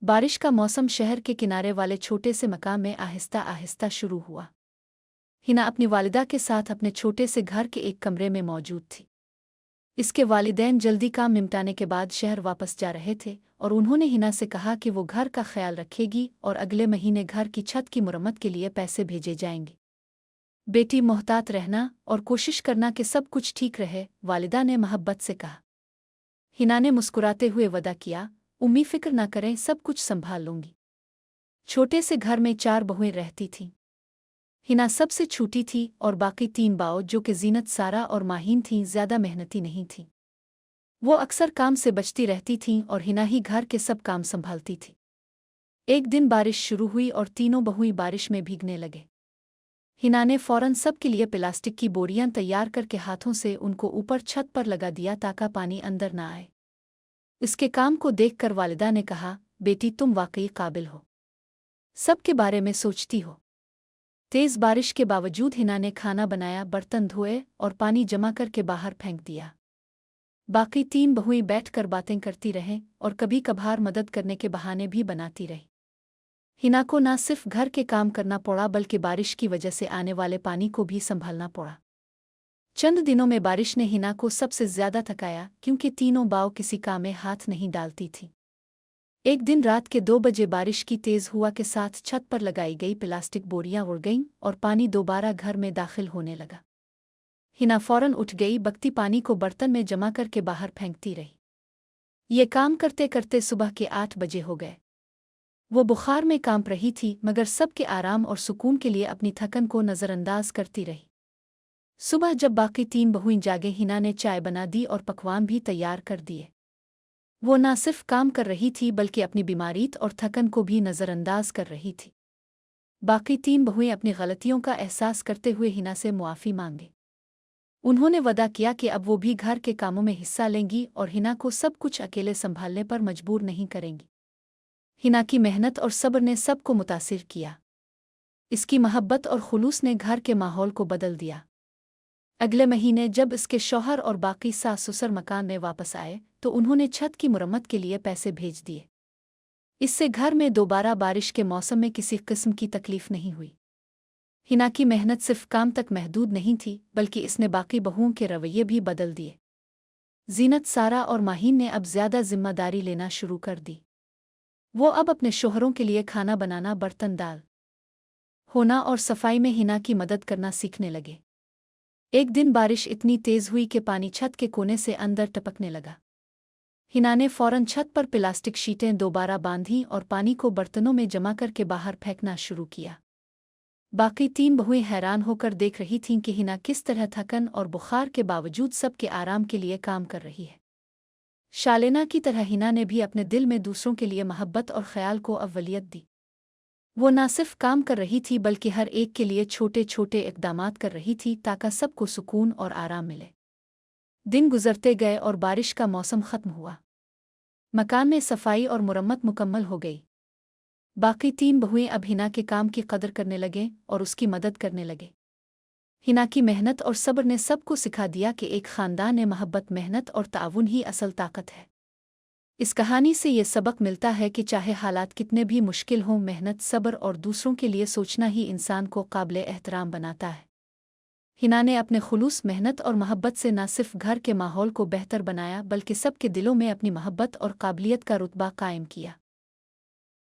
बारिश का मौसम शहर के किनारे वाले छोटे से मकान में आहिस्ता आहिस्ता शुरू हुआ। हिना अपनी वालिदा के साथ अपने छोटे से घर के एक कमरे में मौजूद थी। इसके वालिदैन जल्दी काम निपटाने के बाद शहर वापस जा रहे थे और उन्होंने हिना से कहा कि वो घर का ख्याल रखेगी और अगले महीने घर की छत की मुरम्मत के लिए पैसे भेजे जाएंगे। बेटी, मोहतात रहना और कोशिश करना कि सब कुछ ठीक रहे, वालिदा ने मोहब्बत से कहा। हिना ने मुस्कुराते हुए वदा किया, उम्मी फिक्र ना करें, सब कुछ संभाल लूंगी। छोटे से घर में 4 बहुएं रहती थीं। हिना सबसे छोटी थी और बाकी 3 बाओ जो कि जीनत, सारा और माहीन थीं, ज्यादा मेहनती नहीं थीं। वो अक्सर काम से बचती रहती थीं और हिना ही घर के सब काम संभालती थी। एक दिन बारिश शुरू हुई और तीनों बहुएं बारिश में भीगने लगे। हिना ने फौरन सबके लिए प्लास्टिक की बोरियां तैयार करके हाथों से उनको ऊपर छत पर लगा दिया ताकि पानी अंदर न आए। इसके काम को देखकर वालिदा ने कहा, बेटी, तुम वाकई काबिल हो, सबके बारे में सोचती हो। तेज बारिश के बावजूद हिना ने खाना बनाया, बर्तन धोए और पानी जमा करके बाहर फेंक दिया। बाकी 3 बहुएं बैठकर बातें करती रहें और कभी कभार मदद करने के बहाने भी बनाती रहीं। हिना को न सिर्फ घर के काम करना पड़ा बल्कि बारिश की वजह से आने वाले पानी को भी संभालना पड़ा। चंद दिनों में बारिश ने हिना को सबसे ज्यादा थकाया क्योंकि तीनों बाव किसी काम में हाथ नहीं डालती थीं। एक दिन रात के 2 बजे बारिश की तेज हुआ के साथ छत पर लगाई गई प्लास्टिक बोरियां उड़ गईं और पानी दोबारा घर में दाखिल होने लगा। हिना फौरन उठ गई, बगती पानी को बर्तन में जमा करके बाहर फेंकती रही। ये काम करते करते सुबह के 8 बजे हो गए। वो बुखार में कांप रही थी मगर सबके आराम और सुकून के लिए अपनी थकन को नज़रअंदाज करती रही। सुबह जब बाकी 3 बहुएं जागे, हिना ने चाय बना दी और पकवान भी तैयार कर दिए। वो न सिर्फ काम कर रही थी बल्कि अपनी बीमारी और थकन को भी नज़रअंदाज कर रही थी। बाकी 3 बहुएं अपनी गलतियों का एहसास करते हुए हिना से मुआफ़ी मांगे। उन्होंने वदा किया कि अब वो भी घर के कामों में हिस्सा लेंगी और हिना को सब कुछ अकेले संभालने पर मजबूर नहीं करेंगी। हिना की मेहनत और सब्र ने सबको मुतासिर किया। इसकी मोहब्बत और खुलूस ने घर के माहौल को बदल दिया। अगले महीने जब इसके शौहर और बाकी सास-ससुर मकान में वापस आए तो उन्होंने छत की मुरम्मत के लिए पैसे भेज दिए। इससे घर में दोबारा बारिश के मौसम में किसी किस्म की तकलीफ नहीं हुई। हिना की मेहनत सिर्फ काम तक महदूद नहीं थी बल्कि इसने बाकी बहुओं के रवैये भी बदल दिए। जीनत, सारा और माहीन ने अब ज्यादा जिम्मेदारी लेना शुरू कर दी। वो अब अपने शोहरों के लिए खाना बनाना, बर्तन दाल होना और सफाई में हिना की मदद करना सीखने लगे। एक दिन बारिश इतनी तेज हुई कि पानी छत के कोने से अंदर टपकने लगा। हिना ने फौरन छत पर प्लास्टिक शीटें दोबारा बांधी और पानी को बर्तनों में जमा करके बाहर फेंकना शुरू किया। बाकी 3 बहुएं हैरान होकर देख रही थीं कि हिना किस तरह थकन और बुखार के बावजूद सबके आराम के लिए काम कर रही है। शालेना की तरह हिना ने भी अपने दिल में दूसरों के लिए मोहब्बत और ख्याल को अव्वलियत दी। वो न सिर्फ काम कर रही थी बल्कि हर एक के लिए छोटे छोटे इक़दामात कर रही थी ताकि सबको सुकून और आराम मिले। दिन गुजरते गए और बारिश का मौसम ख़त्म हुआ। मकान में सफाई और मुरम्मत मुकम्मल हो गई। बाकी 3 बहुएं अब हिना के काम की कदर करने लगे और उसकी मदद करने लगे। हिना की मेहनत और सब्र ने सबको सिखा दिया कि एक ख़ानदान में मोहब्बत, मेहनत और ताउन ही असल ताकत है। इस कहानी से ये सबक मिलता है कि चाहे हालात कितने भी मुश्किल हों, मेहनत, सब्र और दूसरों के लिए सोचना ही इंसान को काबिल एहतराम बनाता है। हिना ने अपने खुलूस, मेहनत और मोहब्बत से न सिर्फ घर के माहौल को बेहतर बनाया बल्कि सबके दिलों में अपनी मोहब्बत और काबिलियत का रुतबा कायम किया।